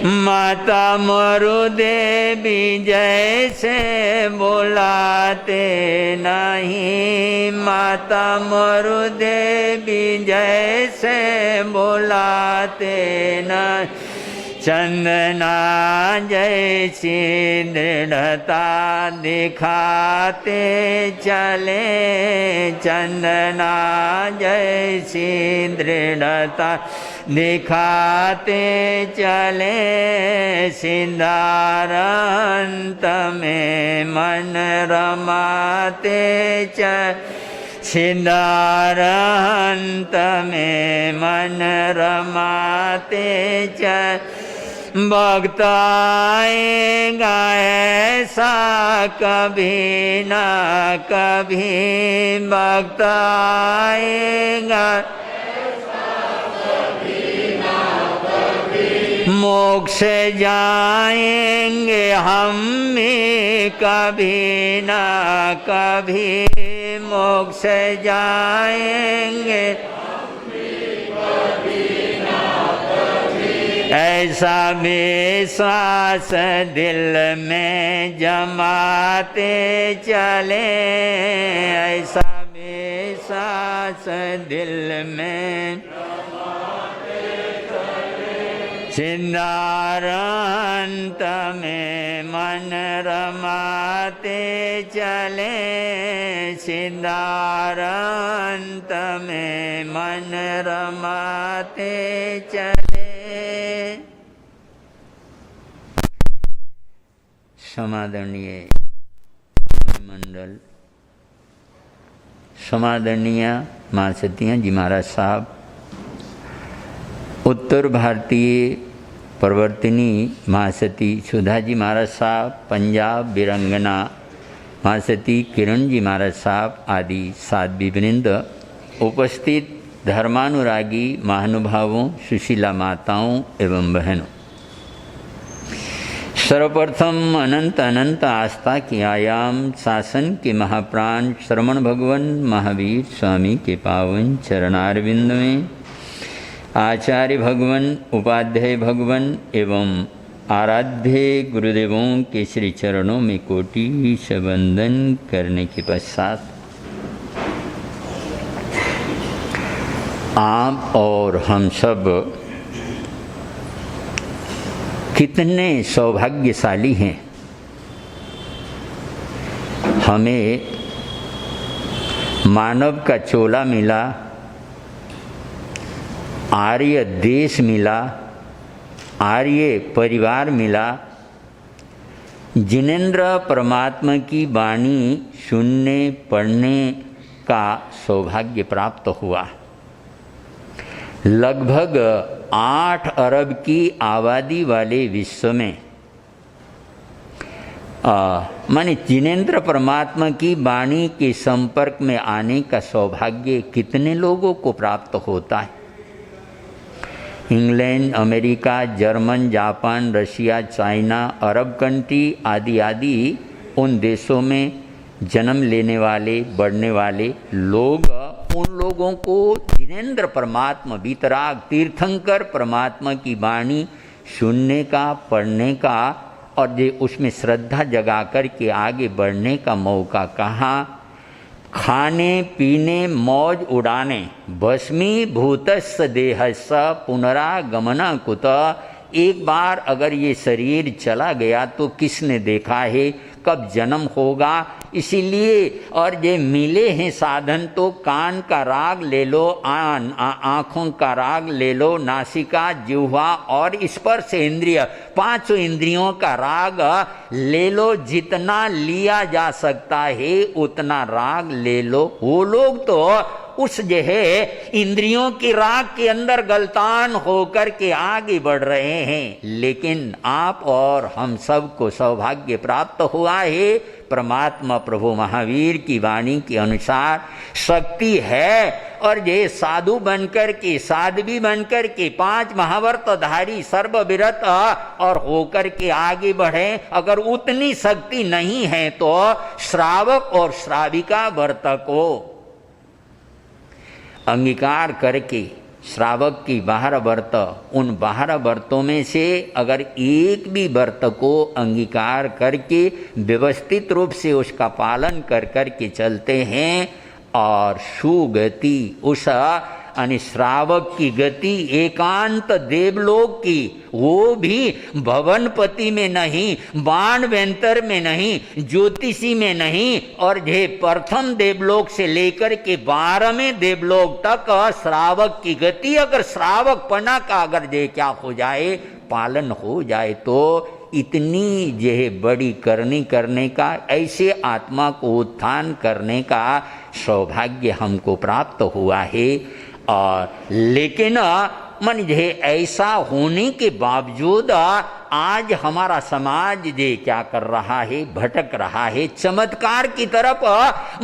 माता मोरु देवी जैसे बुलाते नहीं, माता मोरु देवी जैसे बुलाते नहीं। चंदना जैसी दृढ़ता दिखाते चले, चंदना जैसी दृढ़ता दिखाते चले। सिद्धारंत में मन रमाते सिद्धारंत में मन रमाते भक्त आएगा ऐसा कभी न कभी, भक्त आएगा मोक्ष जाएंगे हम भी कभी न कभी, मोक्ष जाएंगे ऐसा विश्वास दिल में जमाते चले, ऐसा विश्वास दिल में सिद्धारंत में मन रमाते चले, सिद्धारंत में मन रमाते चले। समादरणीय मंडल, समादरणीय महासतियाँ जी महाराज साहब, उत्तर भारतीय प्रवर्तिनी महासती सुधा जी महाराज साहब, पंजाब वीरंगना महासती किरण जी महाराज साहब आदि साध्वी वृंद, उपस्थित धर्मानुरागी महानुभावों, सुशीला माताओं एवं बहनों, सर्वप्रथम अनंत अनंत आस्था की आयाम शासन के महाप्राण श्रमण भगवान महावीर स्वामी के पावन चरणारविंद में आचार्य भगवान, उपाध्याय भगवान एवं आराध्य गुरुदेवों के श्री चरणों में कोटि से वंदन करने के पश्चात आप और हम सब कितने सौभाग्यशाली हैं। हमें मानव का चोला मिला, आर्य देश मिला, आर्य परिवार मिला, जिनेन्द्र परमात्मा की वाणी सुनने पढ़ने का सौभाग्य प्राप्त हुआ। लगभग 8 अरब की आबादी वाले विश्व में माने जिनेन्द्र परमात्मा की वाणी के संपर्क में आने का सौभाग्य कितने लोगों को प्राप्त होता है। England, America, German, Japan, Russia, China, Arab country आदि आदि उन देशों में जन्म लेने वाले, बढ़ने वाले लोग, उन लोगों को जिनेन्द्र परमात्मा, वितराग तीर्थंकर परमात्मा की वाणी सुनने का, पढ़ने का और जो उसमें श्रद्धा जगा कर के आगे बढ़ने का मौका कहाँ। खाने पीने मौज उड़ाने भस्मीभूतस्य देहस्य पुनरागमन कुत। एक बार अगर ये शरीर चला गया तो किसने देखा है, कब जन्म होगा। इसीलिए और ये मिले हैं साधन तो कान का राग ले लो, आँखों का राग ले लो, नासिका, जिह्वा और स्पर्श इंद्रिय, 5 इंद्रियों का राग ले लो। जितना लिया जा सकता है उतना राग ले लो। वो लोग तो उस जो है इंद्रियों की राग के अंदर गलतान होकर के आगे बढ़ रहे हैं, लेकिन आप और हम सब को सौभाग्य प्राप्त हुआ है। परमात्मा प्रभु महावीर की वाणी के अनुसार शक्ति है और ये साधु बनकर के, साध्वी बनकर के 5 महाव्रतधारी सर्वविरत और होकर के आगे बढ़े। अगर उतनी शक्ति नहीं है तो श्रावक और श्राविका व्रत को अंगीकार करके श्रावक की 12 व्रत, उन 12 व्रतों में से अगर एक भी व्रत को अंगीकार करके व्यवस्थित रूप से उसका पालन कर कर के चलते हैं और सुगति, उस यानी श्रावक की गति एकांत देवलोक की, वो भी भवनपति में नहीं, बाण वेंतर में नहीं, ज्योतिषी में नहीं, और ये प्रथम देवलोक से लेकर के 12वें देवलोक तक श्रावक की गति अगर श्रावक पना का अगर ये क्या हो जाए, पालन हो जाए, तो इतनी यह बड़ी करनी करने का, ऐसे आत्मा को उत्थान करने का सौभाग्य हमको प्राप्त हुआ है। और लेकिन मन ये ऐसा होने के बावजूद आज हमारा समाज ये क्या कर रहा है, भटक रहा है, चमत्कार की तरफ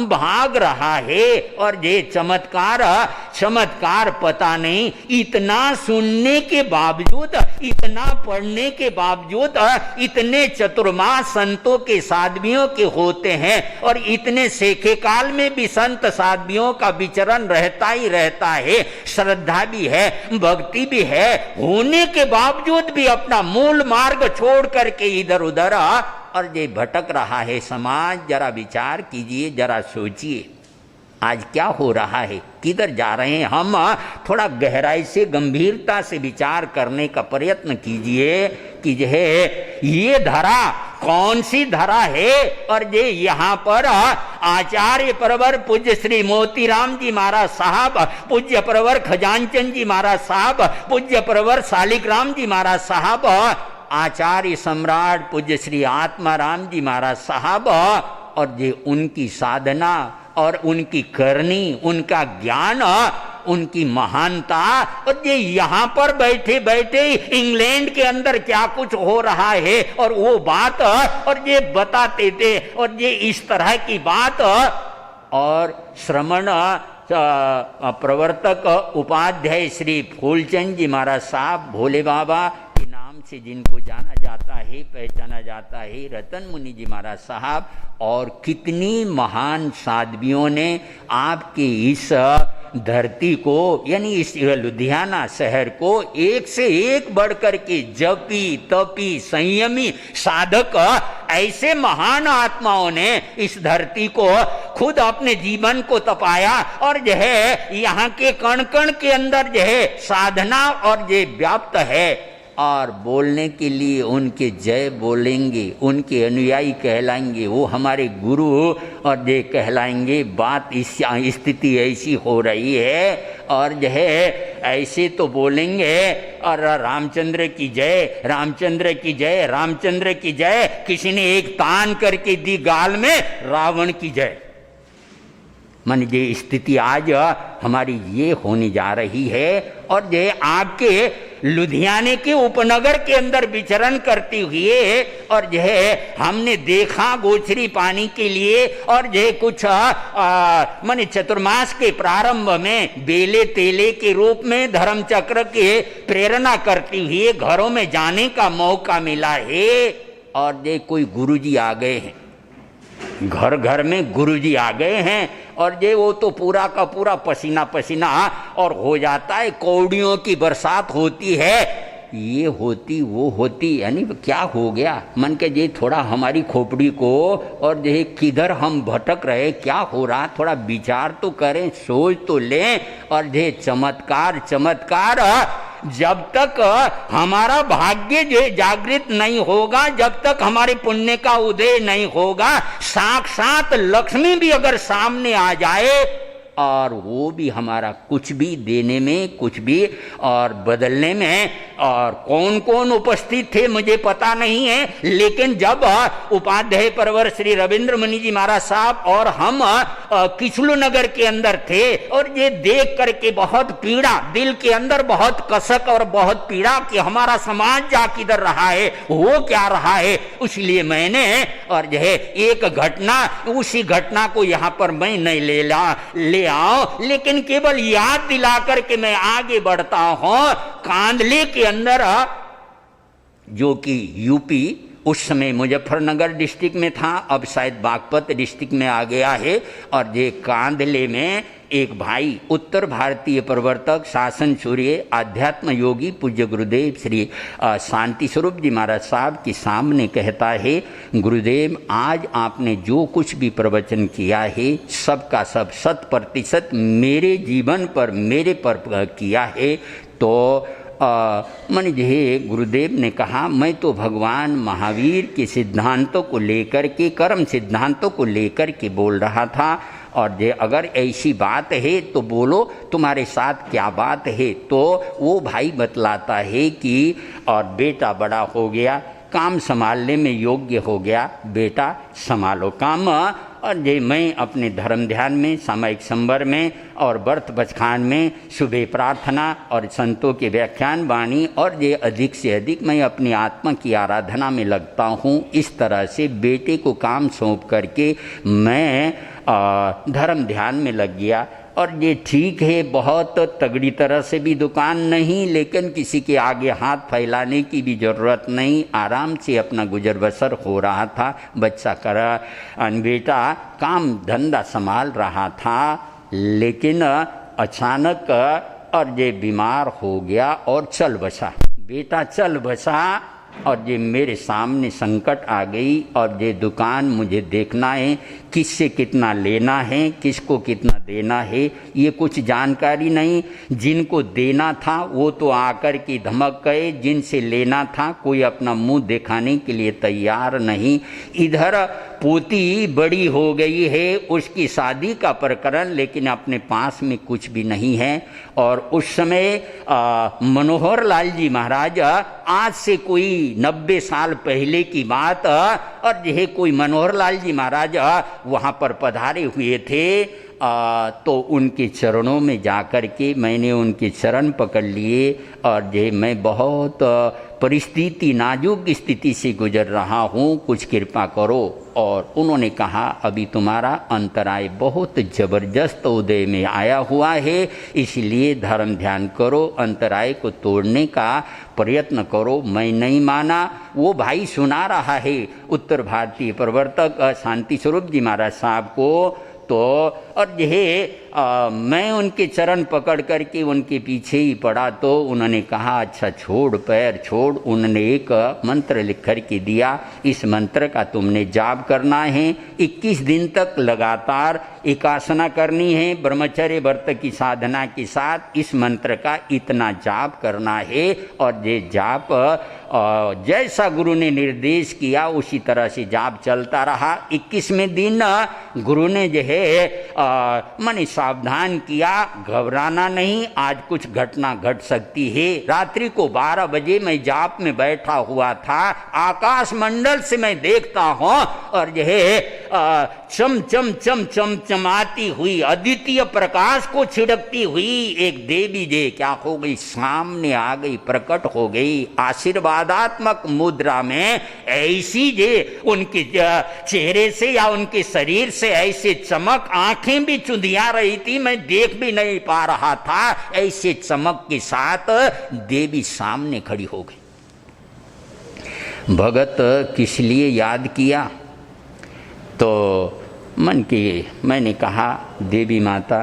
भाग रहा है। और ये चमत्कार पता नहीं, इतना सुनने के बावजूद, इतना पढ़ने के बावजूद, इतने चतुर्मास संतों के साध्वियों के होते हैं और इतने सेखे काल में भी संत साध्वियों का विचरण रहता ही रहता है, श्रद्धा भी है, भक्ति भी है, होने के बावजूद भी अपना मूल मार्ग छोड़ करके इधर उधर और ये भटक रहा है समाज। जरा विचार कीजिए, जरा सोचिए आज क्या हो रहा है, किधर जा रहे हैं हम। थोड़ा गहराई से, गंभीरता से विचार करने का प्रयत्न कीजिए कि ये धरा कौन सी धरा है। और ये यहाँ पर आचार्य परवर पूज्य श्री मोतीराम जी महाराज साहब, पूज्य परवर खजानचंद जी महाराज साहब, पूज्य परवर शालिग्राम जी महाराज साहब, आचार्य सम्राट पूज्य श्री आत्माराम जी महाराज साहब, और ये उनकी साधना और उनकी करनी, उनका ज्ञान, उनकी महानता, और ये यहाँ पर बैठे बैठे इंग्लैंड के अंदर क्या कुछ हो रहा है और वो बात और ये बताते थे। और ये इस तरह की बात, और श्रमण प्रवर्तक उपाध्याय श्री फूलचंद जी महाराज साहब, भोले बाबा के नाम से जिनको जाना जाता है, पहचाना जाता है, रतन मुनि जी महाराज साहब, और कितनी महान साध्वियों ने आपके इस धरती को, यानी इस लुधियाना शहर को एक से एक बढ़कर के जपी तपी संयमी साधक ऐसे महान आत्माओं ने इस धरती को खुद अपने जीवन को तपाया। और जो है यहाँ के कण कण के अंदर जो है साधना और ये व्याप्त है। और बोलने के लिए उनके जय बोलेंगे, उनके अनुयायी कहलाएंगे, वो हमारे गुरु और ये कहलाएंगे। बात इस स्थिति ऐसी हो रही है और जो है ऐसे तो बोलेंगे, और रामचंद्र की जय, रामचंद्र की जय, रामचंद्र की जय। किसी ने एक तान करके दी गाल में, रावण की जय। मन ये स्थिति आज हमारी ये होने जा रही है। और ये आपके लुधियाने के उपनगर के अंदर विचरण करती हुई, और जो है हमने देखा गोचरी पानी के लिए, और जो कुछ माने चतुर्मास के प्रारंभ में बेले तेले के रूप में धर्म चक्र के प्रेरणा करती हुई घरों में जाने का मौका मिला है। और ये कोई गुरुजी आ गए हैं, घर घर में गुरुजी आ गए हैं, और ये वो तो पूरा का पूरा पसीना पसीना और हो जाता है, कौड़ियों की बरसात होती है, ये होती वो होती, यानी क्या हो गया मन के ये थोड़ा हमारी खोपड़ी को, और ये किधर हम भटक रहे, क्या हो रहा, थोड़ा विचार तो करें, सोच तो लें। और ये चमत्कार जब तक हमारा भाग्य जो जागृत नहीं होगा, जब तक हमारे पुण्य का उदय नहीं होगा, साक्षात लक्ष्मी भी अगर सामने आ जाए और वो भी हमारा कुछ भी देने में, कुछ भी और बदलने में, और कौन कौन उपस्थित थे मुझे पता नहीं है, लेकिन जब उपाध्याय परवर श्री रविंद्र मुनि जी महाराज साहब और हम किचलू नगर के अंदर थे, और ये देख करके बहुत पीड़ा, दिल के अंदर बहुत कसक और बहुत पीड़ा कि हमारा समाज जा किधर रहा है, वो क्या रहा है। इसलिए मैंने और जो है एक घटना, उसी घटना को यहाँ पर मैं नहीं ले आओ, लेकिन केवल याद दिला करके मैं आगे बढ़ता हूं। कांदले के अंदर, जो कि यूपी उस समय मुजफ्फरनगर डिस्ट्रिक्ट में था, अब शायद बागपत डिस्ट्रिक्ट में आ गया है। और ये कांधले में एक भाई उत्तर भारतीय प्रवर्तक शासन सूर्य आध्यात्म योगी पूज्य गुरुदेव श्री शांति स्वरूप जी महाराज साहब के सामने कहता है, गुरुदेव आज आपने जो कुछ भी प्रवचन किया है सबका सब 100% मेरे जीवन पर मेरे पर किया है। तो मन जे गुरुदेव ने कहा, मैं तो भगवान महावीर के सिद्धांतों को लेकर के, कर्म सिद्धांतों को लेकर के बोल रहा था। और जे अगर ऐसी बात है तो बोलो तुम्हारे साथ क्या बात है। तो वो भाई बतलाता है कि और बेटा बड़ा हो गया, काम संभालने में योग्य हो गया, बेटा संभालो काम। और जे मैं अपने धर्म ध्यान में, सामायिक संवर में और व्रत बचखान में, सुबह प्रार्थना और संतों के व्याख्यान वाणी और ये अधिक से अधिक मैं अपनी आत्मा की आराधना में लगता हूँ। इस तरह से बेटे को काम सौंप करके मैं धर्म ध्यान में लग गया। और ये ठीक है, बहुत तगड़ी तरह से भी दुकान नहीं, लेकिन किसी के आगे हाथ फैलाने की भी ज़रूरत नहीं, आराम से अपना गुजर बसर हो रहा था। बच्चा करा बेटा काम धंधा संभाल रहा था, लेकिन अचानक और ये बीमार हो गया और चल बसा। बेटा चल बसा और ये मेरे सामने संकट आ गई। और ये दुकान मुझे देखना है, किससे कितना लेना है, किसको कितना देना है, ये कुछ जानकारी नहीं। जिनको देना था वो तो आकर के धमक गए, जिनसे लेना था कोई अपना मुंह दिखाने के लिए तैयार नहीं। इधर पोती बड़ी हो गई है, उसकी शादी का प्रकरण, लेकिन अपने पास में कुछ भी नहीं है। और उस समय मनोहर लाल जी महाराज, आज से कोई 90 साल पहले की बात, और यह कोई मनोहर लाल जी महाराज वहाँ पर पधारे हुए थे। तो उनके चरणों में जाकर के मैंने उनके चरण पकड़ लिए। और ये मैं बहुत परिस्थिति, नाजुक स्थिति से गुजर रहा हूँ, कुछ कृपा करो। और उन्होंने कहा, अभी तुम्हारा अंतराय बहुत ज़बरदस्त उदय में आया हुआ है, इसलिए धर्म ध्यान करो, अंतराय को तोड़ने का प्रयत्न करो। मैं नहीं माना। वो भाई सुना रहा है उत्तर भारतीय प्रवर्तक शांति स्वरूप जी महाराज साहब को। तो और यह मैं उनके चरण पकड़ करके उनके पीछे ही पड़ा। तो उन्होंने कहा, अच्छा छोड़, पैर छोड़। उन्होंने एक मंत्र लिख कर के दिया, इस मंत्र का तुमने जाप करना है, 21 दिन तक लगातार एकासना करनी है, ब्रह्मचर्य व्रत की साधना के साथ इस मंत्र का इतना जाप करना है। और ये जाप जैसा गुरु ने निर्देश किया उसी तरह से जाप चलता रहा। 21वें दिन गुरु ने जो है मन सावधान किया, घबराना नहीं, आज कुछ घटना घट सकती है। रात्रि को 12 बजे मैं जाप में बैठा हुआ था, आकाश मंडल से मैं देखता हूँ और यह चम चम चम चम चमाती हुई अद्वितीय प्रकाश को छिड़कती हुई एक देवी जे क्या हो गई, सामने आ गई, प्रकट हो गई आशीर्वादात्मक मुद्रा में। ऐसी जे उनके चेहरे से या उनके शरीर से ऐसे चमक, आंखें भी चुंधिया रही थी, मैं देख भी नहीं पा रहा था। ऐसे चमक के साथ देवी सामने खड़ी हो गई। भगत किस लिए याद किया? तो मैंने कहा, देवी माता,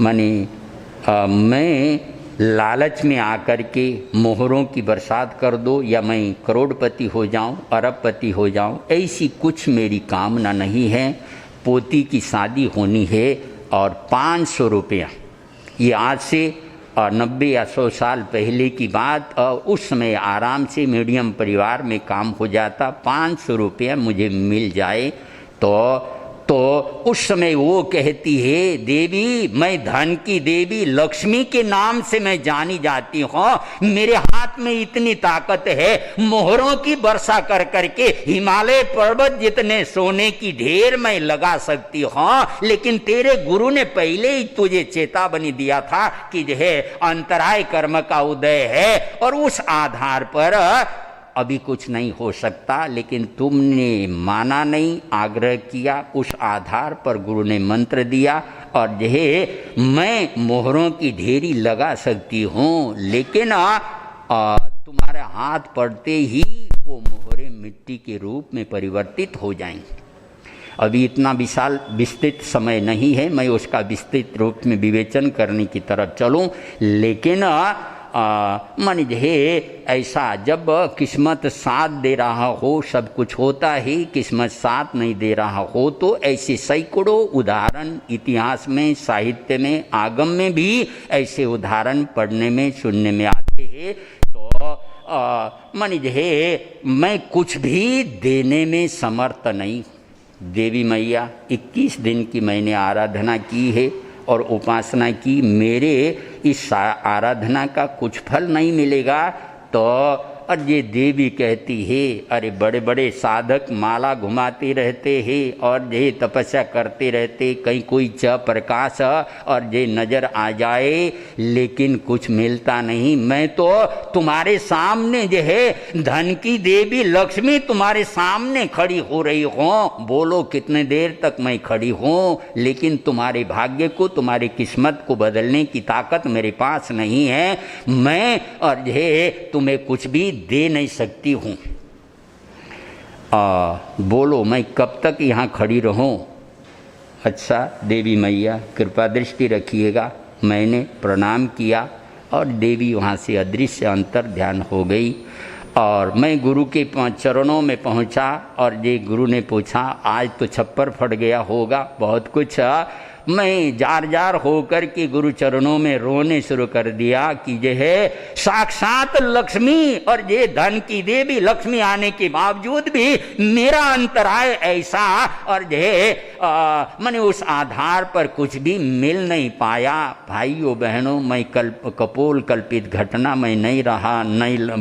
मैं लालच में आकर के मोहरों की बरसात कर दो या मैं करोड़पति हो जाऊं, अरबपति हो जाऊं, ऐसी कुछ मेरी कामना नहीं है। पोती की शादी होनी है और 500 रुपया, ये आज से 90 या 100 साल पहले की बात, उस समय आराम से मीडियम परिवार में काम हो जाता। 500 रुपया मुझे मिल जाए तो उस समय वो कहती है, देवी मैं धन की देवी लक्ष्मी के नाम से मैं जानी जाती हूँ, मेरे हाथ में इतनी ताकत है, मोहरों की वर्षा कर करके हिमालय पर्वत जितने सोने की ढेर मैं लगा सकती हूँ। लेकिन तेरे गुरु ने पहले ही तुझे चेतावनी दिया था कि जो है अंतराय कर्म का उदय है और उस आधार पर अभी कुछ नहीं हो सकता। लेकिन तुमने माना नहीं, आग्रह किया, उस आधार पर गुरु ने मंत्र दिया और यह मैं मोहरों की ढेरी लगा सकती हूँ, लेकिन तुम्हारे हाथ पड़ते ही वो मोहरें मिट्टी के रूप में परिवर्तित हो जाएंगे। अभी इतना विशाल विस्तृत समय नहीं है मैं उसका विस्तृत रूप में विवेचन करने की तरफ चलूं, लेकिन मान लीजिए ऐसा जब किस्मत साथ दे रहा हो, सब कुछ होता ही, किस्मत साथ नहीं दे रहा हो, तो ऐसे सैकड़ों उदाहरण इतिहास में, साहित्य में, आगम में भी ऐसे उदाहरण पढ़ने में, सुनने में आते हैं। तो मान लीजिए मैं कुछ भी देने में समर्थ नहीं। देवी मैया 21 दिन की मैंने आराधना की है और उपासना की, मेरे इस आराधना का कुछ फल नहीं मिलेगा। तो और ये देवी कहती है, अरे बड़े बड़े साधक माला घुमाते रहते हैं और ये तपस्या करते रहते, कहीं कोई च प्रकाश और ये नज़र आ जाए लेकिन कुछ मिलता नहीं। मैं तो तुम्हारे सामने जो है धन की देवी लक्ष्मी तुम्हारे सामने खड़ी हो रही हूँ, बोलो कितने देर तक मैं खड़ी हूँ, लेकिन तुम्हारे भाग्य को, तुम्हारी किस्मत को बदलने की ताकत मेरे पास नहीं है। मैं और ये तुम्हें कुछ भी दे नहीं सकती हूँ। बोलो मैं कब तक यहाँ खड़ी रहूँ? अच्छा देवी मैया कृपा दृष्टि रखिएगा। मैंने प्रणाम किया और देवी वहाँ से अदृश्य अंतर ध्यान हो गई और मैं गुरु के चरणों में पहुँचा और ये गुरु ने पूछा, आज तो छप्पर फट गया होगा, बहुत कुछ। मैं जार जार होकर के गुरु चरणों में रोने शुरू कर दिया कि ये है साक्षात लक्ष्मी और ये धन की देवी लक्ष्मी आने के बावजूद भी मेरा अंतराय ऐसा, और ये मैंने उस आधार पर कुछ भी मिल नहीं पाया। भाइयों बहनों, मैं कपोल कल्पित घटना मैं नहीं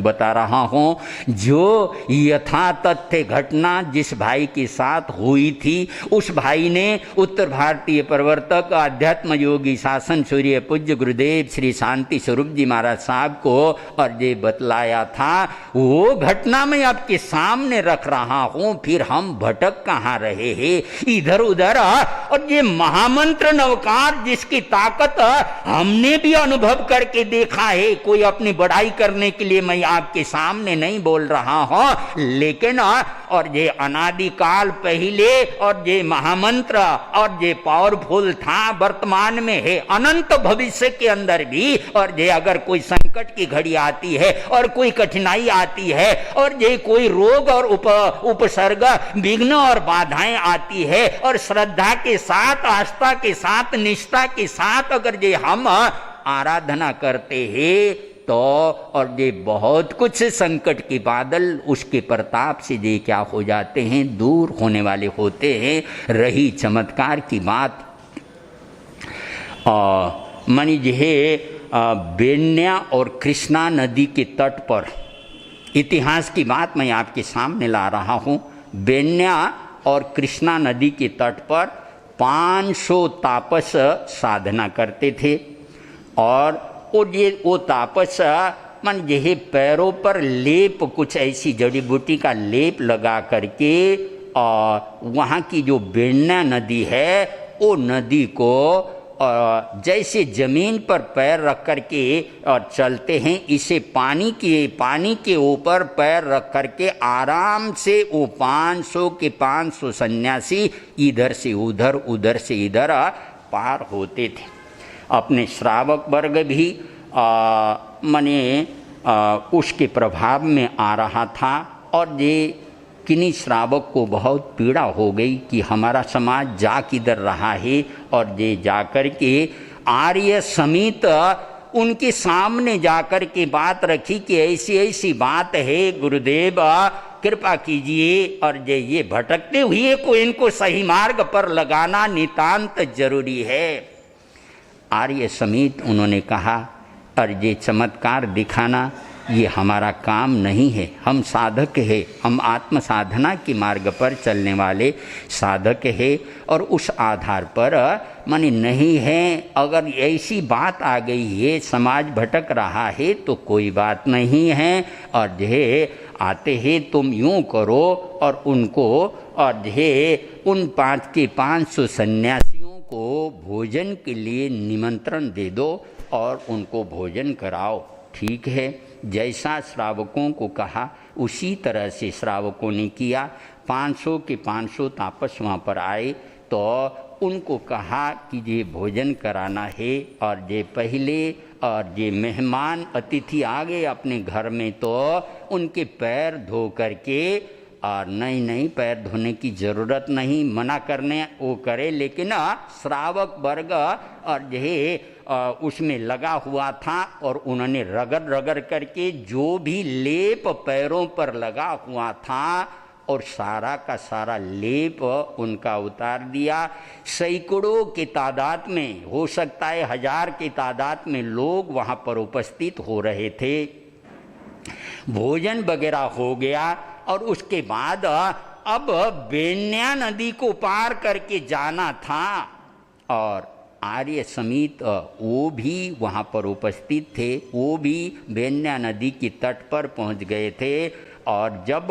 बता रहा हूँ। जो यथा तथ्य घटना जिस भाई के साथ हुई थी, उस भाई ने उत्तर भारतीय प्रवर्तक अध्यात्म योगी शासन सूर्य पूज्य गुरुदेव श्री शांति स्वरूप जी महाराज साहब को और ये बतलाया था। वो घटना मैं आपके सामने रख रहा हूँ। फिर हम भटक कहाँ रहे हैं इधर उधर। और ये महामंत्र नवकार जिसकी ताकत हमने भी अनुभव करके देखा है, कोई अपनी बड़ाई करने के लिए मैं आपके सामने नहीं बोल रहा हूँ, लेकिन और ये अनादिकाल पहले और ये महामंत्र और ये पावरफुल था, वर्तमान में है, अनंत भविष्य के अंदर भी। और ये अगर कोई संकट की घड़ी आती है और कोई कठिनाई आती है और ये कोई रोग और उपसर्ग विघ्न और बाधाएं आती है और श्रद्धा के साथ, आस्था के साथ, निष्ठा के साथ अगर ये हम आराधना करते हैं तो और ये बहुत कुछ संकट के बादल उसके प्रताप से ये क्या हो जाते हैं, दूर होने वाले होते हैं। रही चमत्कार की बात, मानी है बेन्या और कृष्णा नदी के तट पर इतिहास की बात मैं आपके सामने ला रहा हूँ। बेन्या और कृष्णा नदी के तट पर 500 तापस साधना करते थे और वो तापस मान यही पैरों पर लेप, कुछ ऐसी जड़ी बूटी का लेप लगा करके और वहाँ की जो बेन्या नदी है वो नदी को जैसे जमीन पर पैर रख करके और चलते हैं, इसे पानी के ऊपर पैर रख करके आराम से वो 500 के 500 सन्यासी इधर से उधर, उधर से इधर पार होते थे। अपने श्रावक वर्ग भी उसके प्रभाव में आ रहा था और ये किन्हीं श्रावक को बहुत पीड़ा हो गई कि हमारा समाज जा किधर रहा है। और ये जाकर के आर्य समेत उनके सामने जाकर के बात रखी कि ऐसी ऐसी बात है, गुरुदेव कृपा कीजिए और ये भटकते हुए को इनको सही मार्ग पर लगाना नितांत जरूरी है। आर्य समेत उन्होंने कहा, और ये चमत्कार दिखाना ये हमारा काम नहीं है, हम साधक हैं, हम आत्म साधना के मार्ग पर चलने वाले साधक हैं और उस आधार पर माने नहीं है। अगर ऐसी बात आ गई है, समाज भटक रहा है तो कोई बात नहीं है। और ये आते हैं तुम यूँ करो और उनको और ये उन 5 के 500 सन्यासियों को भोजन के लिए निमंत्रण दे दो और उनको भोजन कराओ। ठीक है। जैसा श्रावकों को कहा उसी तरह से श्रावकों ने किया। 500 के 500 तापस वहाँ पर आए तो उनको कहा कि ये भोजन कराना है, और ये पहले और ये मेहमान अतिथि आ गए अपने घर में तो उनके पैर धो करके, और नहीं पैर धोने की ज़रूरत नहीं, मना करने वो करे, लेकिन श्रावक वर्ग और यह उसमें लगा हुआ था और उन्होंने रगड़ रगड़ करके जो भी लेप पैरों पर लगा हुआ था और सारा का सारा लेप उनका उतार दिया। सैकड़ों की तादाद में, हो सकता है 1000 की तादाद में लोग वहाँ पर उपस्थित हो रहे थे। भोजन वगैरह हो गया और उसके बाद अब बेन्या नदी को पार करके जाना था, और आर्य समेत वो भी वहाँ पर उपस्थित थे। वो भी बेन्या नदी की तट पर पहुँच गए थे, और जब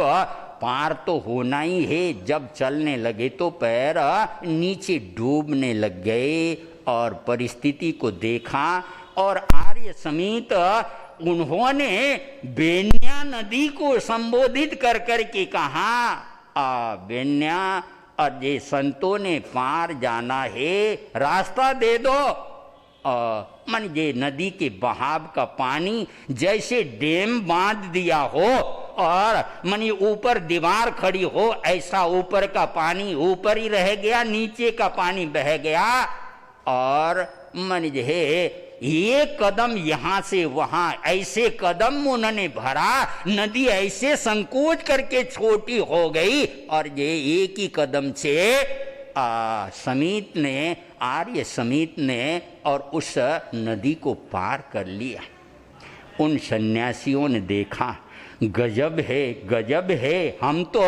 पार तो होना ही है, जब चलने लगे तो पैर नीचे डूबने लग गए, और परिस्थिति को देखा और आर्य समेत उन्होंने बेन्या नदी को संबोधित कर करके कहा, बेन्या, और ये संतों ने पार जाना है, रास्ता दे दो। मन ये नदी के बहाव का पानी जैसे डैम बांध दिया हो और मनी ऊपर दीवार खड़ी हो, ऐसा ऊपर का पानी ऊपर ही रह गया, नीचे का पानी बह गया, और मन जो है एक कदम यहाँ से वहाँ ऐसे कदम उन्होंने भरा, नदी ऐसे संकोच करके छोटी हो गई, और ये एक ही कदम से समीत ने, आर्य समीत ने, और उस नदी को पार कर लिया। उन सन्यासियों ने देखा, गजब है, गजब है, हम तो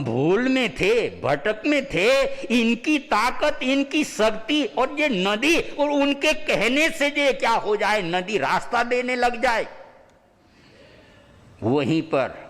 भूल में थे, भटक में थे, इनकी ताकत, इनकी शक्ति, और ये नदी, और उनके कहने से ये क्या हो जाए, नदी रास्ता देने लग जाए। वहीं पर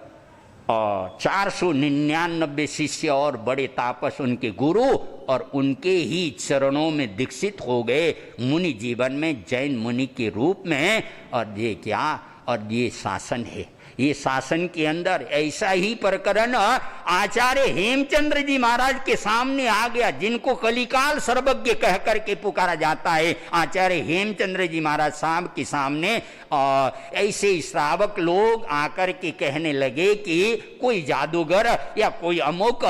499 शिष्य और बड़े तापस उनके गुरु और उनके ही चरणों में दीक्षित हो गए मुनि जीवन में, जैन मुनि के रूप में। और ये क्या, और ये शासन है, ये शासन के अंदर ऐसा ही प्रकरण आचार्य हेमचंद्र जी महाराज के सामने आ गया, जिनको कलिकाल सर्वज्ञ कह करके पुकारा जाता है। आचार्य हेमचंद्र जी महाराज साहब के सामने ऐसे श्रावक लोग आकर के कहने लगे कि कोई जादूगर या कोई अमुक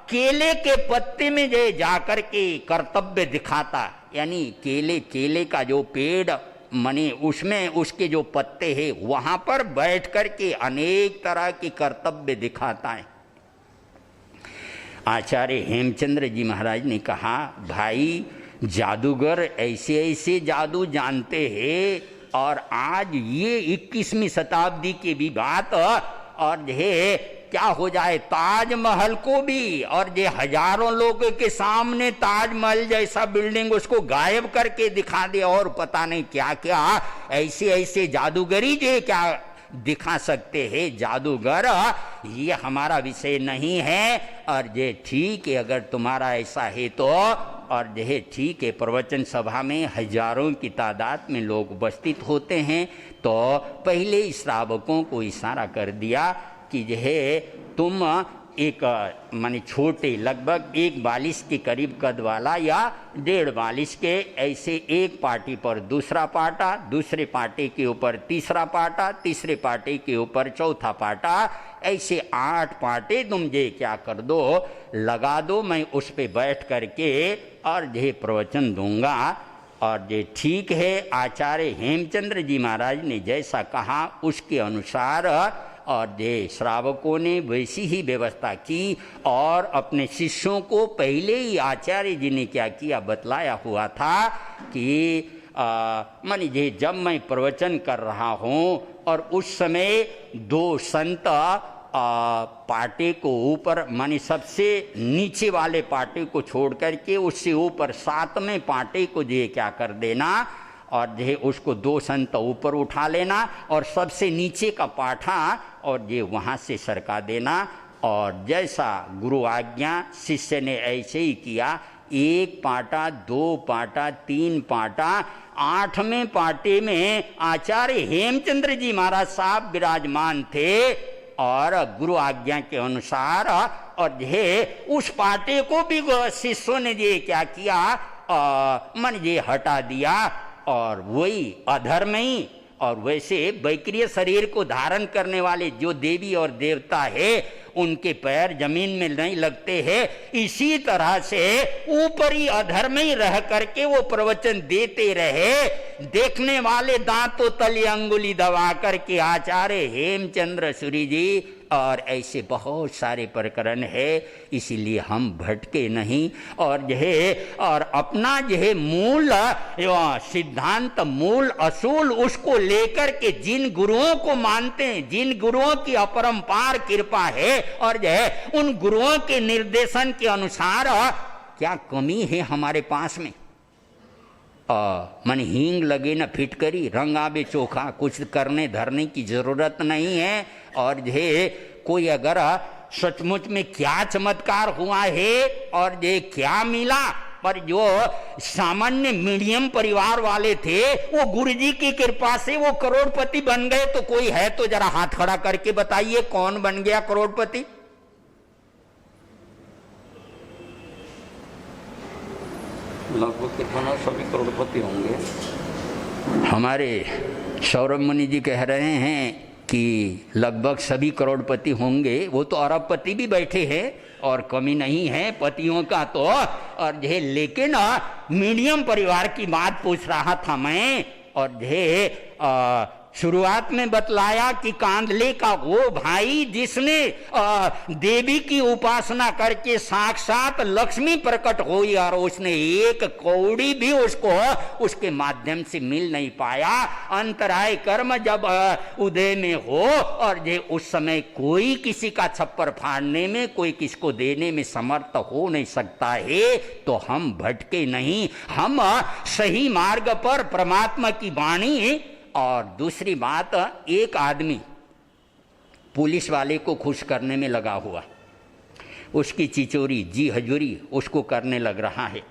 केले के पत्ते में जाकर के कर्तव्य दिखाता, यानी केले का जो पेड़ मनी उसमें उसके जो पत्ते हैं वहां पर बैठ करके अनेक तरह के कर्तव्य दिखाता है। आचार्य हेमचंद्र जी महाराज ने कहा, भाई जादूगर ऐसे ऐसे जादू जानते हैं, और आज ये 21वीं शताब्दी की भी बात, और ये क्या हो जाए, ताजमहल को भी, और ये हजारों लोगों के सामने ताजमहल जैसा बिल्डिंग उसको गायब करके दिखा दे, और पता नहीं क्या क्या ऐसे ऐसे जादूगरी जे क्या दिखा सकते हैं जादूगर। ये हमारा विषय नहीं है, और ये ठीक है अगर तुम्हारा ऐसा है तो, और ये ठीक है। प्रवचन सभा में हजारों की तादाद में लोग उपस्थित होते हैं, तो पहले श्रावकों को इशारा कर दिया कि यह तुम एक माने छोटे लगभग 1 बालिश के करीब कद वाला या 1.5 बालिश के ऐसे एक पार्टी पर दूसरा पाटा, दूसरे पाटे के ऊपर तीसरा पाटा, तीसरे पाटे के ऊपर चौथा पाटा, ऐसे 8 पाटे तुम ये क्या कर दो, लगा दो, मैं उस पे बैठ करके और ये प्रवचन दूंगा। और ये ठीक है, आचार्य हेमचंद्र जी महाराज ने जैसा कहा उसके अनुसार और ये श्रावकों ने वैसी ही व्यवस्था की, और अपने शिष्यों को पहले ही आचार्य जी ने क्या किया बतलाया हुआ था कि मानी जी जब मैं प्रवचन कर रहा हूँ और उस समय 2 संत पाटे को ऊपर मानी सबसे नीचे वाले पाटे को छोड़ करके उससे ऊपर 7वें पाटे को ये क्या कर देना, और ये उसको 2 संत ऊपर उठा लेना और सबसे नीचे का पाठा और ये वहाँ से सरका देना। और जैसा गुरु आज्ञा शिष्य ने ऐसे ही किया। एक पाटा, दो पाटा, तीन पाटा, 8वें पाटे में आचार्य हेमचंद्र जी महाराज साहब विराजमान थे और गुरु आज्ञा के अनुसार और ये उस पाटे को भी शिष्यों ने ये क्या किया, मन ये हटा दिया और वही अधर्म ही और वैसे वैक्रिय शरीर को धारण करने वाले जो देवी और देवता है उनके पैर जमीन में नहीं लगते हैं। इसी तरह से ऊपरी अधर्म ही रह करके वो प्रवचन देते रहे। देखने वाले दांतों तले अंगुली दबा करके आचार्य हेमचंद्र सूरी जी और ऐसे बहुत सारे प्रकरण है। इसीलिए हम भटके नहीं और यह और अपना यह मूल सिद्धांत मूल असूल उसको लेकर के जिन गुरुओं को मानते हैं, जिन गुरुओं की अपरंपार कृपा है और यह उन गुरुओं के निर्देशन के अनुसार क्या कमी है हमारे पास में। मन हींग लगे न फिटकरी, रंग आबे चोखा, कुछ करने धरने की जरूरत नहीं है। और ये कोई अगर सचमुच में क्या चमत्कार हुआ है और ये क्या मिला, पर जो सामान्य मीडियम परिवार वाले थे वो गुरुजी की कृपा से वो करोड़पति बन गए। तो कोई है तो जरा हाथ खड़ा करके बताइए कौन बन गया करोड़पति। लगभग कितना सभी करोड़पति होंगे। हमारे सौरभ मुनि जी कह रहे हैं कि लगभग सभी करोड़पति होंगे। वो तो अरबपति भी बैठे हैं और कमी नहीं है पतियों का तो। और ये लेकिन मीडियम परिवार की बात पूछ रहा था मैं। और ये शुरुआत में बतलाया कि कांधले का वो भाई जिसने देवी की उपासना करके साक्षात लक्ष्मी प्रकट हुई और उसने एक कौड़ी भी उसको उसके माध्यम से मिल नहीं पाया। अंतराय कर्म जब उदय में हो और ये उस समय कोई किसी का छप्पर फाड़ने में, कोई किसको देने में समर्थ हो नहीं सकता है। तो हम भटके नहीं, हम सही मार्ग पर परमात्मा की वाणी। और दूसरी बात, एक आदमी पुलिस वाले को खुश करने में लगा हुआ, उसकी चिचोरी जी हजूरी उसको करने लग रहा है।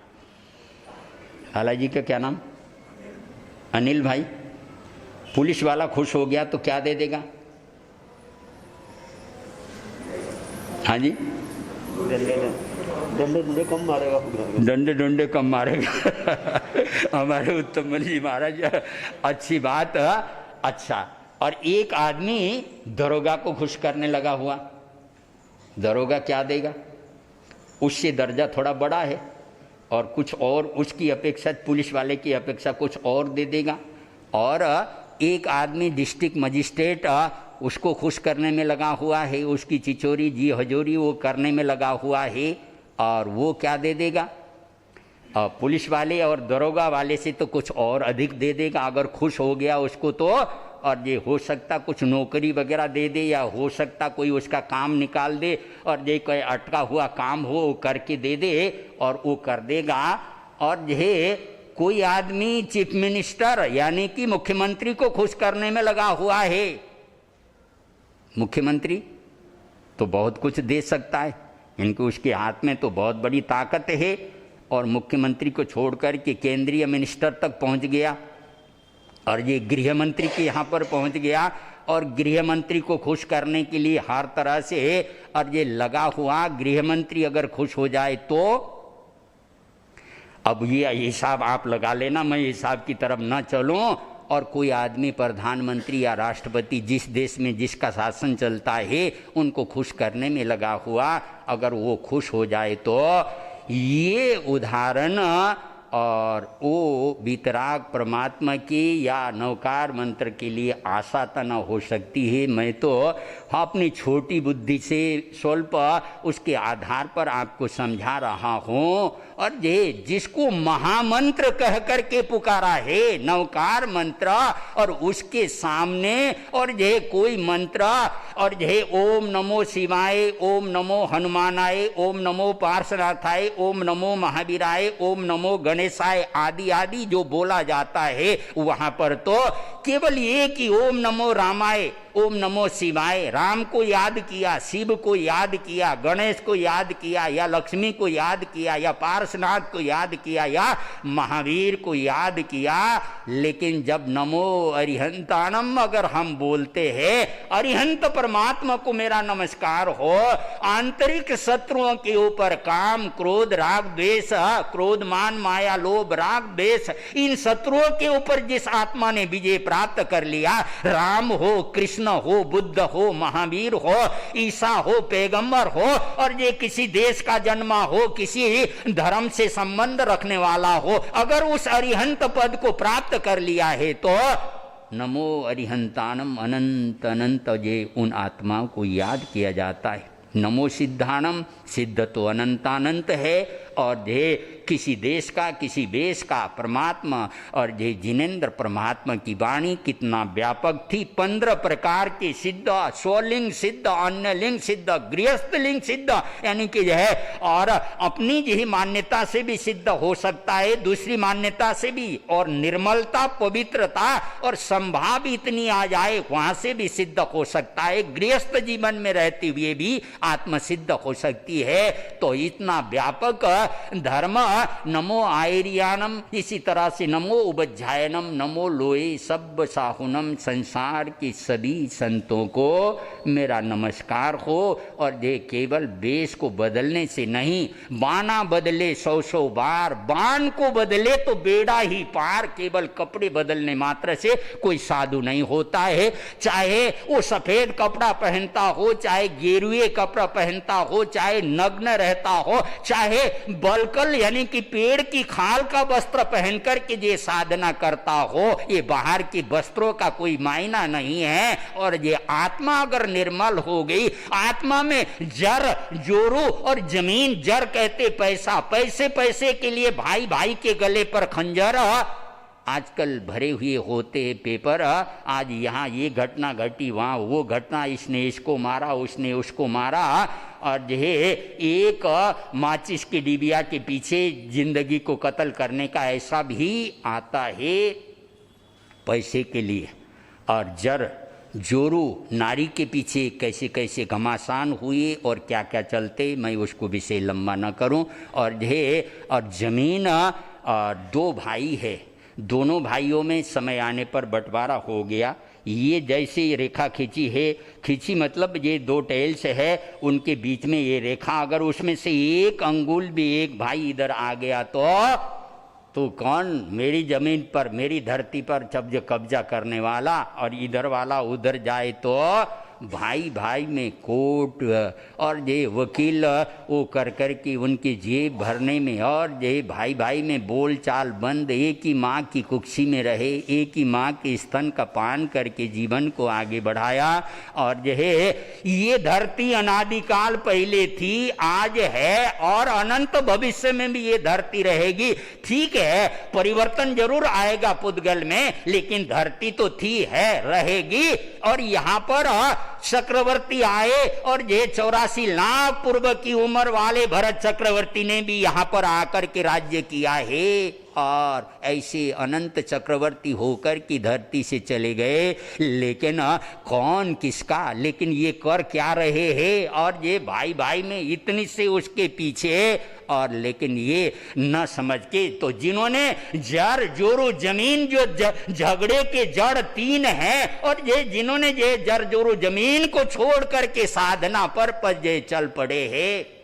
हालाजी का क्या नाम, अनिल भाई। पुलिस वाला खुश हो गया तो क्या दे देगा? हाँ जी, डंडे कम मारेगा, डंडे कम मारेगा। हमारे उत्तम जी महाराज, अच्छी बात। अच्छा, और एक आदमी दरोगा को खुश करने लगा हुआ। दरोगा क्या देगा? उससे दर्जा थोड़ा बड़ा है और कुछ और उसकी अपेक्षा, पुलिस वाले की अपेक्षा कुछ और दे देगा। और एक आदमी डिस्ट्रिक्ट मजिस्ट्रेट उसको खुश करने में लगा हुआ है, उसकी चिचोरी जी हजूरी वो करने में लगा हुआ है। और वो क्या दे देगा? पुलिस वाले और दरोगा वाले से तो कुछ और अधिक दे देगा अगर खुश हो गया उसको तो। और ये हो सकता कुछ नौकरी वगैरह दे दे, या हो सकता कोई उसका काम निकाल दे और ये कोई अटका हुआ काम हो वो करके दे दे और वो कर देगा। और ये कोई आदमी चीफ मिनिस्टर यानी कि मुख्यमंत्री को खुश करने में लगा हुआ है। मुख्यमंत्री तो बहुत कुछ दे सकता है, इनके उसके हाथ में तो बहुत बड़ी ताकत है। और मुख्यमंत्री को छोड़कर के केंद्रीय मिनिस्टर तक पहुंच गया और ये गृह मंत्री के यहाँ पर पहुंच गया। और गृह मंत्री को खुश करने के लिए हर तरह से और ये लगा हुआ। गृह मंत्री अगर खुश हो जाए तो अब ये हिसाब आप लगा लेना, मैं हिसाब की तरफ न चलूं। और कोई आदमी प्रधानमंत्री या राष्ट्रपति जिस देश में जिसका शासन चलता है उनको खुश करने में लगा हुआ, अगर वो खुश हो जाए तो ये उदाहरण और वो वितराग परमात्मा की या नवकार मंत्र के लिए आशा तो न हो सकती है। मैं तो अपनी छोटी बुद्धि से स्वल्प उसके आधार पर आपको समझा रहा हूँ। और ये जिसको महामंत्र कह करके पुकारा है नवकार मंत्र, और उसके सामने और ये कोई मंत्र और ये ओम नमो शिवाय, ओम नमो हनुमानाय, ओम नमो पार्श्वनाथाय, ओम नमो महावीराय, ओम नमो गणेशाय आदि आदि जो बोला जाता है, वहाँ पर तो केवल एक ही ओम नमो रामाय, ओम नमो शिवाय, राम को याद किया, शिव को याद किया, गणेश को याद किया, या लक्ष्मी को याद किया, या पार्श्वनाथ को याद किया, या महावीर को याद किया। लेकिन जब नमो अरिहंताणम अगर हम बोलते हैं, अरिहंत परमात्मा को मेरा नमस्कार हो, आंतरिक शत्रुओं के ऊपर काम क्रोध राग द्वेष, क्रोध मान माया लोभ राग द्वेष, इन शत्रुओं के ऊपर जिस आत्मा ने विजय प्राप्त कर लिया, राम हो, कृष्ण हो, बुद्ध हो, महावीर हो, ईसा हो, पैगंबर हो, और ये किसी देश का जन्मा हो, किसी धर्म से संबंध रखने वाला हो, अगर उस अरिहंत पद को प्राप्त कर लिया है तो नमो अरिहंतानम, अनंत अनंत ये उन आत्माओं को याद किया जाता है। नमो सिद्धानम, सिद्ध तो अनंतानंत है, और ये किसी देश का किसी वेश का परमात्मा, और ये जिनेन्द्र परमात्मा की वाणी कितना व्यापक थी। 15 प्रकार के सिद्ध, स्वलिंग सिद्ध, अन्य लिंग सिद्ध, गृहस्थ लिंग सिद्ध, यानी कि यह है और अपनी यही मान्यता से भी सिद्ध हो सकता है, दूसरी मान्यता से भी, और निर्मलता पवित्रता और संभाव इतनी आ जाए वहां से भी सिद्ध हो सकता है। गृहस्थ जीवन में रहते हुए भी आत्म सिद्ध हो सकती है। तो इतना व्यापक धर्म, नमो आयरियानम, इसी तरह से नमो उपध्यायनम, नमो लोए सब साहुनम, संसार के सभी संतों को मेरा नमस्कार हो। और ये केवल वेश को बदलने से नहीं, बाना बदले 100 बार, बाण को बदले तो बेड़ा ही पार। केवल कपड़े बदलने मात्र से कोई साधु नहीं होता है, चाहे वो सफेद कपड़ा पहनता हो, चाहे गेरुए कपड़ा पहनता हो, चाहे नग्न रहता हो, चाहे बलकल यानी कि पेड़ की खाल का वस्त्र पहनकर के ये साधना करता हो, ये बाहर के वस्त्रों का कोई मायना नहीं है। और ये आत्मा अगर निर्मल हो गई, आत्मा में जर जोरू और जमीन, जर कहते पैसा, पैसे पैसे के लिए भाई भाई के गले पर खंजर आजकल भरे हुए होते हैं पेपर। आज यहाँ ये घटना घटी, वहाँ वो घटना, इसने इसको मारा, उसने उसको मारा, और जो है एक माचिस की डिबिया के पीछे जिंदगी को कत्ल करने का ऐसा भी आता है पैसे के लिए। और जर जोरू नारी के पीछे कैसे कैसे घमासान हुए और क्या क्या चलते, मैं उसको विषय लंबा न करूं। और ये और जमीन, और 2 भाई है, दोनों भाइयों में समय आने पर बंटवारा हो गया। ये जैसे रेखा खींची है, खींची मतलब ये 2 टेल्स है, उनके बीच में ये रेखा, अगर उसमें से एक अंगुल भी एक भाई इधर आ गया तो कौन मेरी जमीन पर, मेरी धरती पर जब कब्जा करने वाला, और इधर वाला उधर जाए तो भाई भाई में कोर्ट और ये वकील वो कर कर के उनकी जेब भरने में, और ये भाई भाई में बोल चाल बंद, एक ही माँ की कुक्षी में रहे, एक ही माँ के स्तन का पान करके जीवन को आगे बढ़ाया। और जो है ये धरती अनादिकाल पहले थी, आज है, और अनंत भविष्य में भी ये धरती रहेगी। ठीक है, परिवर्तन जरूर आएगा पुद्गल में, लेकिन धरती तो थी है, रहेगी। और यहाँ पर चक्रवर्ती आए, और ये 84 लाख पूर्व की उम्र वाले भरत चक्रवर्ती ने भी यहाँ पर आकर के राज्य किया है। और ऐसे अनंत चक्रवर्ती होकर की धरती से चले गए, लेकिन कौन किसका, लेकिन ये कर क्या रहे हैं। और ये भाई भाई में इतनी से उसके पीछे, और लेकिन ये न समझ के, तो जिन्होंने जड़ जोरो जमीन, जो झगड़े के जड़ 3 हैं, और ये जिन्होंने ये जड़ जोरो जमीन को छोड़ करके साधना पर चल पड़े हैं,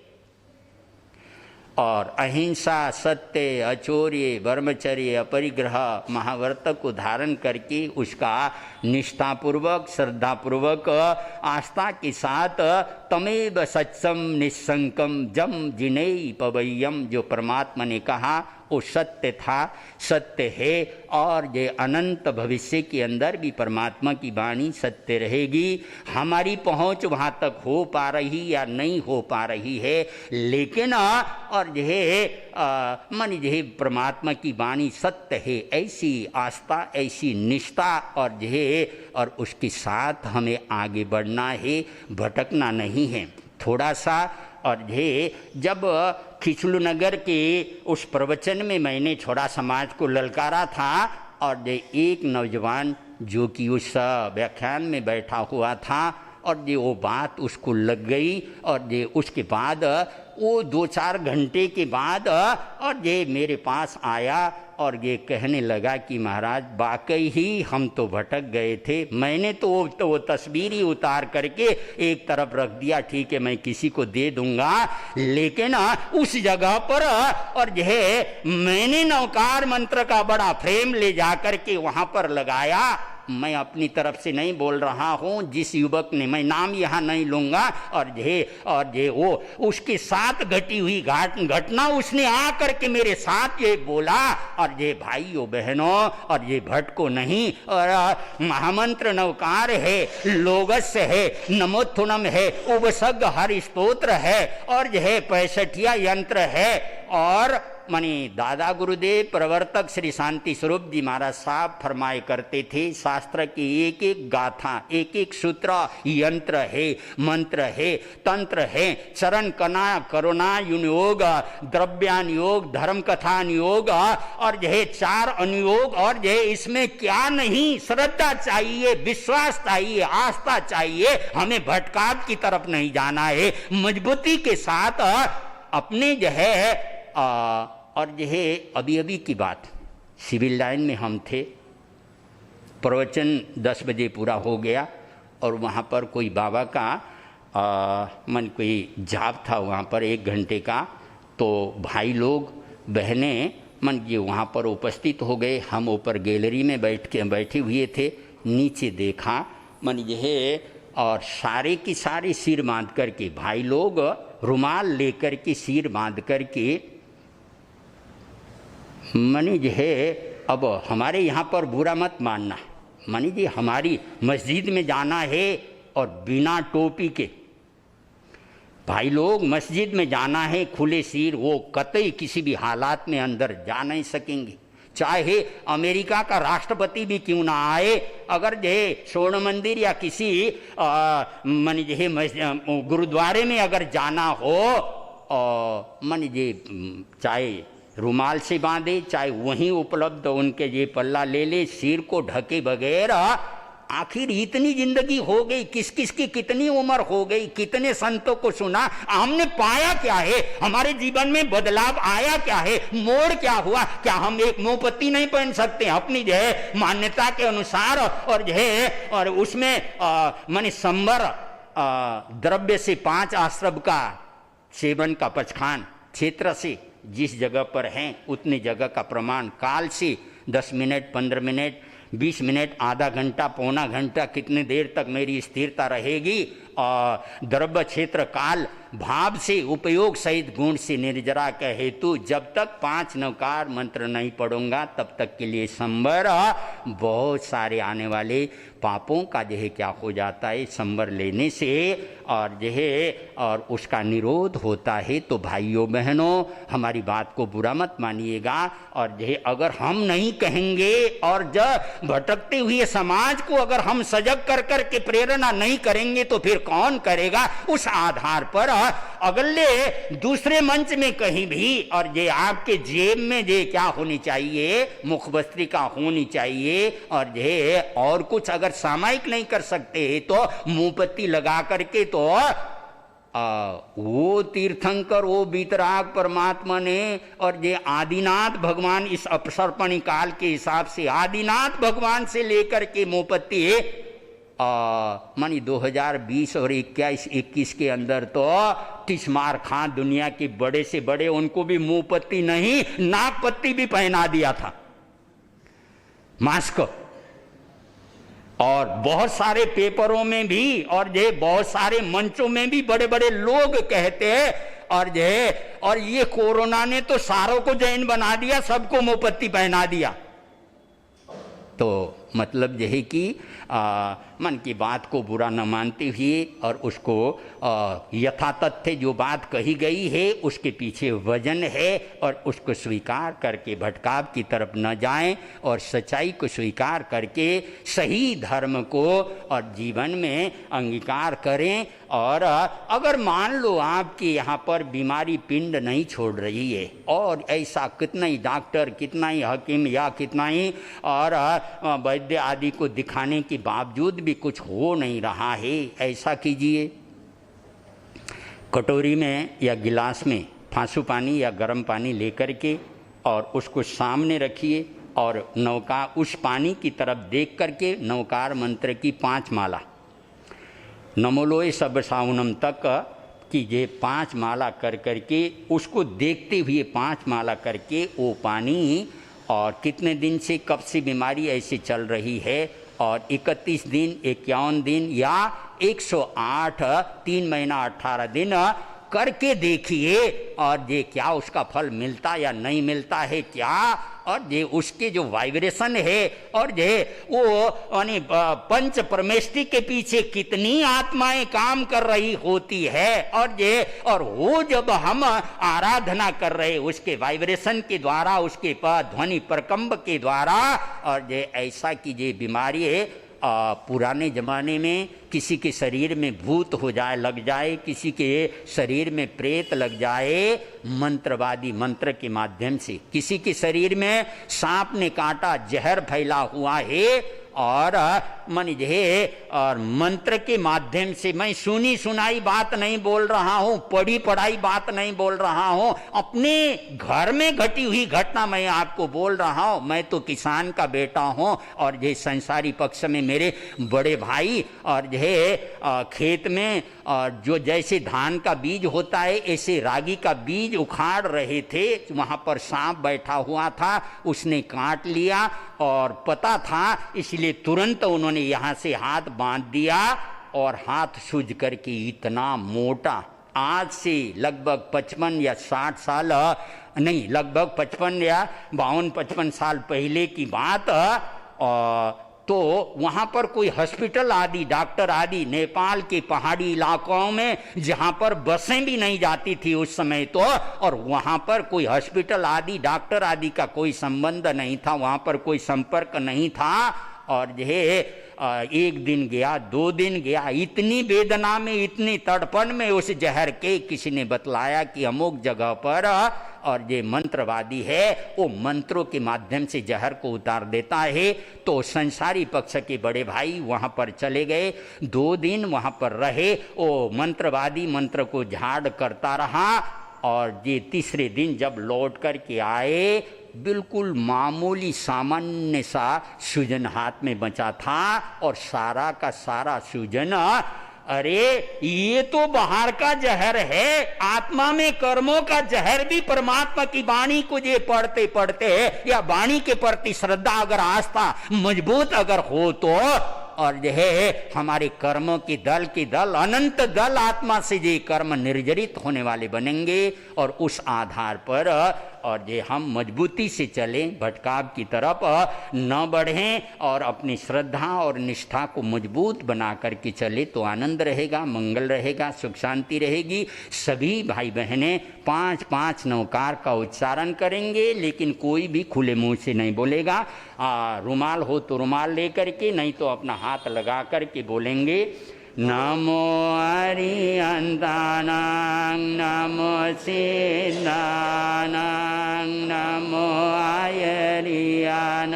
और अहिंसा, सत्य, अचौर्य, ब्रह्मचर्य, अपरिग्रह महाव्रत को धारण करके उसका निष्ठापूर्वक, श्रद्धापूर्वक, आस्था के साथ तमेव सत्सम निस्संकम जम जिनेय पवय्यम, जो परमात्मा ने कहा वो सत्य था, सत्य है। और ये अनंत भविष्य के अंदर भी परमात्मा की वाणी सत्य रहेगी। हमारी पहुंच वहाँ तक हो पा रही या नहीं हो पा रही है, लेकिन और यह मन यह परमात्मा की वाणी सत्य है, ऐसी आस्था, ऐसी निष्ठा, और यह और उसके साथ हमें आगे बढ़ना है, भटकना नहीं है थोड़ा सा। और ये जब खिचलू नगर के उस प्रवचन में मैंने छोड़ा समाज को ललकारा था, और ये एक नौजवान जो कि उस व्याख्यान में बैठा हुआ था, और ये वो बात उसको लग गई। और ये उसके बाद वो 2-4 घंटे के बाद और ये मेरे पास आया और ये कहने लगा कि महाराज वाकई ही हम तो भटक गए थे। मैंने तो वो तस्वीर ही उतार करके एक तरफ रख दिया, ठीक है मैं किसी को दे दूंगा, लेकिन उस जगह पर और यह मैंने नवकार मंत्र का बड़ा फ्रेम ले जा करके वहाँ पर लगाया। मैं अपनी तरफ से नहीं बोल रहा हूँ, जिस युवक ने, मैं नाम यहाँ नहीं लूँगा, और ये वो उसके साथ घटी हुई घटना उसने आकर के मेरे साथ ये बोला। और ये भाइयों बहनों, और ये भटको नहीं, और महामंत्र नवकार है, लोगस्य है, नमोत्थुनम है, उपसर्ग हरि स्तोत्र है, और यह 65 यंत्र है। और मानी दादा गुरुदेव प्रवर्तक श्री शांति स्वरूप जी महाराज साहब फरमाए करते थे, शास्त्र की एक एक गाथा, एक एक सूत्र यंत्र है, मंत्र है, तंत्र है, चरण कना करुणा योग, द्रव्यानुयोग, धर्म कथा अनुयोग, और यह 4 अनुयोग, और यह इसमें क्या नहीं, श्रद्धा चाहिए, विश्वास चाहिए, आस्था चाहिए। हमें भटकाव की तरफ नहीं जाना है, मजबूती के साथ अपने जो है और यह अभी की बात, सिविल लाइन में हम थे, प्रवचन 10 बजे पूरा हो गया, और वहाँ पर कोई बाबा का मन कोई जाप था वहाँ पर 1 घंटे का। तो भाई लोग बहनें मन ये वहाँ पर उपस्थित हो गए। हम ऊपर गैलरी में बैठे हुए थे, नीचे देखा मन यह, और सारे की सारे सिर बांध करके, भाई लोग रुमाल लेकर के सिर बांध करके, मनी जी है, अब हमारे यहाँ पर बुरा मत मानना, मनी जी हमारी मस्जिद में जाना है और बिना टोपी के, भाई लोग मस्जिद में जाना है खुले सिर, वो कतई किसी भी हालात में अंदर जा नहीं सकेंगे, चाहे अमेरिका का राष्ट्रपति भी क्यों ना आए। अगर जे स्वर्ण मंदिर या किसी मनी जे गुरुद्वारे में अगर जाना हो, मनी जे चाहे रुमाल से बांधे, चाहे वहीं उपलब्ध उनके ये पल्ला ले ले, सिर को ढके बगैर। आखिर इतनी जिंदगी हो गई, किस किस की कितनी उम्र हो गई, कितने संतों को सुना, हमने पाया क्या है, हमारे जीवन में बदलाव आया क्या है, मोड़ क्या हुआ। क्या हम एक मोमबत्ती नहीं पहन सकते अपनी जो है मान्यता के अनुसार, और जो है और उसमें माने संबर द्रव्य से 5 आश्रम का सेवन का पचखान, क्षेत्र से जिस जगह पर हैं उतनी जगह का प्रमाण, काल से 10 मिनट 15 मिनट 20 मिनट, आधा घंटा, पौना घंटा, कितने देर तक मेरी स्थिरता रहेगी, और द्रव्य क्षेत्र काल भाव से उपयोग सहित गुण से निर्जरा का हेतु, जब तक 5 नवकार मंत्र नहीं पढ़ूंगा तब तक के लिए संबर बहुत सारे आने वाले पापों का जो है क्या हो जाता है संबर लेने से, और जो है और उसका निरोध होता है। तो भाइयों बहनों हमारी बात को बुरा मत मानिएगा, और जो है अगर हम नहीं कहेंगे और जब भटकते हुए समाज को अगर हम सजग कर कर के प्रेरणा नहीं करेंगे तो फिर कौन करेगा। उस आधार पर अगले दूसरे मंच में कहीं भी, और ये आपके जेब में ये क्या होनी चाहिए, मुखबस्त्री का होनी चाहिए, और ये और कुछ अगर सामायिक नहीं कर सकते तो मुंहपत्ती लगा करके, तो वो तीर्थंकर, वो बीतराग परमात्मा ने, और ये आदिनाथ भगवान इस अपसर्पणी काल के हिसाब से आदिनाथ भगवान से लेकर के मुंहपत्ती मानी 2020 और 21 के अंदर तो तिस्मार खां दुनिया के बड़े से बड़े, उनको भी मुंहपत्ती नहीं नाकपत्ती भी पहना दिया था, मास्क। और बहुत सारे पेपरों में भी और ये बहुत सारे मंचों में भी बड़े बड़े लोग कहते हैं, और ये कोरोना ने तो सारों को जैन बना दिया, सबको मुंहपत्ती पहना दिया। तो मतलब यही कि मन की बात को बुरा न मानते हुए, और उसको यथातथ्य जो बात कही गई है उसके पीछे वजन है, और उसको स्वीकार करके भटकाव की तरफ न जाएं, और सच्चाई को स्वीकार करके सही धर्म को और जीवन में अंगीकार करें। और अगर मान लो आपके यहाँ पर बीमारी पिंड नहीं छोड़ रही है, और ऐसा कितना ही डॉक्टर, कितना ही हकीम या कितना ही और वैद्य आदि को दिखाने के बावजूद भी कुछ हो नहीं रहा है, ऐसा कीजिए, कटोरी में या गिलास में फांसू पानी या गर्म पानी लेकर के और उसको सामने रखिए और नौका उस पानी की तरफ देख करके नौकार मंत्र की 5 माला नमोलोय सब साउनम तक कीजिए। 5 माला कर करके उसको देखते हुए 5 माला करके वो पानी, और कितने दिन से कब से बीमारी ऐसे चल रही है, और 31 दिन 51 दिन या 108 3 महीना 18 दिन करके देखिए, और ये क्या उसका फल मिलता या नहीं मिलता है क्या, और ये उसके जो वाइब्रेशन है, और ये वो यानी पंच परमेष्टि के पीछे कितनी आत्माएं काम कर रही होती है, और वो जब हम आराधना कर रहे उसके वाइब्रेशन के द्वारा, उसके ध्वनि प्रकंप के द्वारा, और ये ऐसा कि ये बीमारी है पुराने ज़माने में किसी के शरीर में भूत हो जाए, लग जाए, किसी के शरीर में प्रेत लग जाए, मंत्रवादी मंत्र के माध्यम से किसी के शरीर में सांप ने काटा, जहर फैला हुआ है, और और मंत्र के माध्यम से, मैं सुनी सुनाई बात नहीं बोल रहा हूँ, पढ़ी पढ़ाई बात नहीं बोल रहा हूँ, अपने घर में घटी हुई घटना मैं आपको बोल रहा हूँ। मैं तो किसान का बेटा हूँ, और ये संसारी पक्ष में मेरे बड़े भाई, और ये खेत में जो जैसे धान का बीज होता है ऐसे रागी का बीज उखाड़ रहे थे, वहाँ पर सांप बैठा हुआ था, उसने काट लिया, और पता था इसलिए तुरंत उन्होंने यहाँ से हाथ बांध दिया, और हाथ सूज करके इतना मोटा, आज से लगभग 55 या 60 साल नहीं, लगभग 55 या 52-55 साल पहले की बात, तो वहाँ पर कोई हॉस्पिटल आदि, डॉक्टर आदि, नेपाल के पहाड़ी इलाकों में जहाँ पर बसें भी नहीं जाती थी उस समय तो, और वहाँ पर कोई हॉस्पिटल आदि, डॉक्टर आदि का कोई संबंध नहीं था, वहाँ पर कोई संपर्क नहीं था, और ये 1 दिन गया, 2 दिन गया, इतनी वेदना में, इतनी तड़पन में उस जहर के किसी ने बतलाया कि अमुक जगह पर, और ये मंत्रवादी है, वो मंत्रों के माध्यम से जहर को उतार देता है। तो संसारी पक्ष के बड़े भाई वहाँ पर चले गए, 2 दिन वहाँ पर रहे, वो मंत्रवादी मंत्र को झाड़ करता रहा, और ये तीसरे दिन जब लौट कर के आए, बिल्कुल मामूली सामान्य सा सूजन हाथ में बचा था, और सारा का सारा सूजन, अरे ये तो बाहर का जहर है, आत्मा में कर्मों का जहर भी परमात्मा की वाणी को ये पढ़ते पढ़ते, या वाणी के प्रति श्रद्धा अगर आस्था मजबूत अगर हो तो, और यह हमारे कर्मों के दल अनंत दल आत्मा से ये कर्म निर्जरित होने वाले बनेंगे, और उस आधार पर और ये हम मजबूती से चलें, भटकाव की तरफ न बढ़ें, और अपनी श्रद्धा और निष्ठा को मजबूत बना करके चले तो आनंद रहेगा, मंगल रहेगा, सुख शांति रहेगी। सभी भाई बहनें 5-5 नौकार का उच्चारण करेंगे, लेकिन कोई भी खुले मुंह से नहीं बोलेगा। रुमाल हो तो रुमाल लेकर के, नहीं तो अपना हाथ लगा करके बोलेंगे, नमो अरिहंतानां नमो सिद्धानां नमो आयरियानां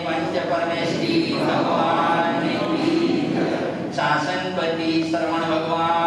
पंच परमेष्टि भगवान शासनपति श्रवण भगवान